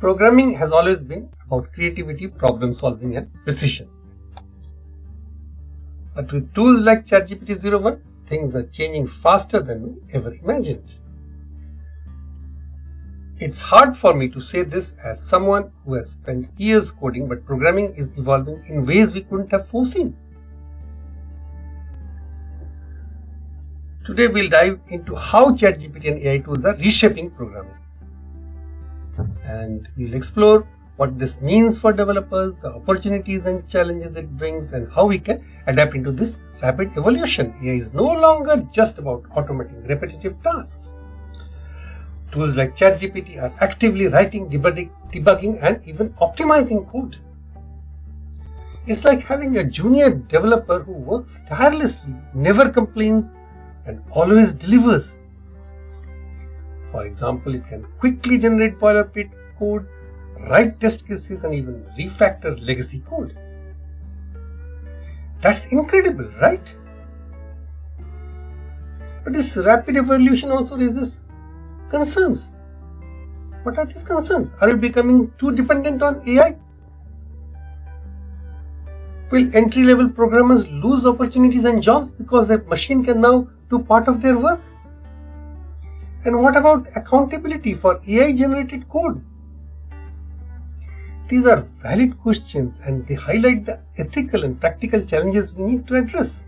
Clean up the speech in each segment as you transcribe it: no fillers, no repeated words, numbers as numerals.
Programming has always been about creativity, problem solving and precision. But with tools like ChatGPT-O1, things are changing faster than we ever imagined. It's hard for me to say this as someone who has spent years coding, but programming is evolving in ways we couldn't have foreseen. Today we'll dive into how ChatGPT and AI tools are reshaping programming. And we'll explore what this means for developers, the opportunities and challenges it brings, and how we can adapt into this rapid evolution. AI is no longer just about automating repetitive tasks. Tools like ChatGPT are actively writing, debugging, and even optimizing code. It's like having a junior developer who works tirelessly, never complains, and always delivers. For example, it can quickly generate boilerplate code, write test cases, and even refactor legacy code. That's incredible, right? But this rapid evolution also raises concerns. What are these concerns? Are we becoming too dependent on AI? Will entry-level programmers lose opportunities and jobs because a machine can now do part of their work? And what about accountability for AI-generated code? These are valid questions and they highlight the ethical and practical challenges we need to address.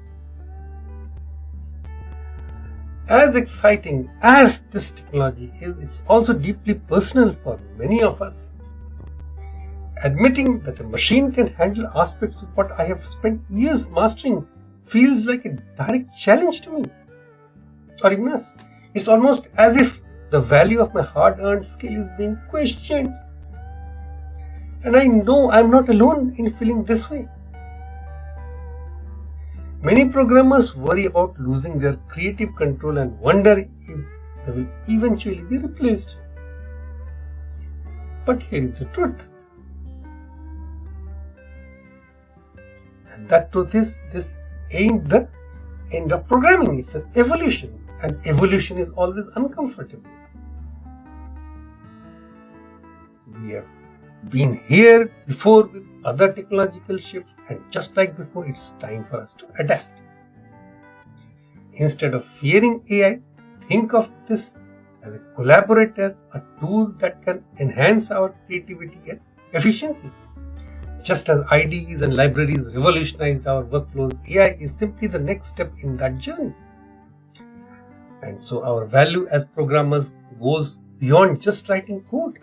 As exciting as this technology is, it's also deeply personal for many of us. Admitting that a machine can handle aspects of what I have spent years mastering feels like a direct challenge to me. Or even worse, it's almost as if the value of my hard-earned skill is being questioned. And I know I'm not alone in feeling this way. Many programmers worry about losing their creative control and wonder if they will eventually be replaced. But here is the truth. And that truth is, this ain't the end of programming. It's an evolution. And evolution is always uncomfortable. We have been here before with other technological shifts, and just like before, it's time for us to adapt. Instead of fearing AI, think of this as a collaborator, a tool that can enhance our creativity and efficiency. Just as IDEs and libraries revolutionized our workflows, AI is simply the next step in that journey. And so our value as programmers goes beyond just writing code.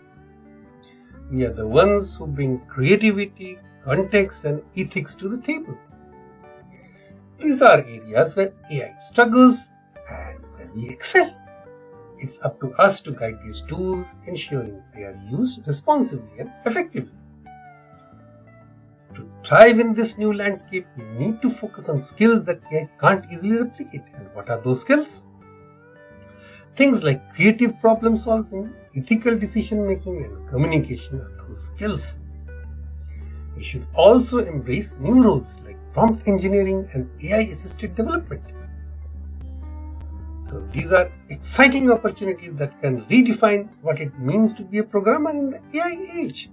We are the ones who bring creativity, context, and ethics to the table. These are areas where AI struggles and where we excel. It's up to us to guide these tools, ensuring they are used responsibly and effectively. To thrive in this new landscape, we need to focus on skills that AI can't easily replicate. And what are those skills? Things like creative problem solving, ethical decision making, and communication are those skills. We should also embrace new roles like prompt engineering and AI-assisted development. So these are exciting opportunities that can redefine what it means to be a programmer in the AI age.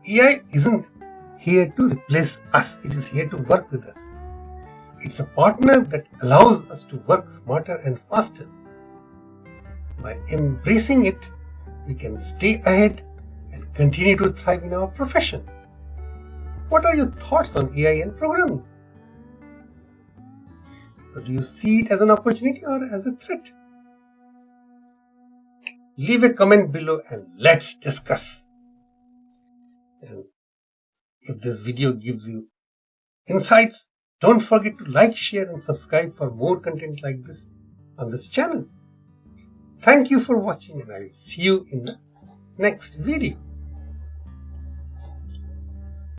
AI isn't here to replace us, it is here to work with us. It's a partner that allows us to work smarter and faster. By embracing it, we can stay ahead and continue to thrive in our profession. What are your thoughts on AI and programming? So do you see it as an opportunity or as a threat? Leave a comment below and let's discuss. And if this video gives you insights, don't forget to like, share, and subscribe for more content like this on this channel. Thank you for watching, and I will see you in the next video.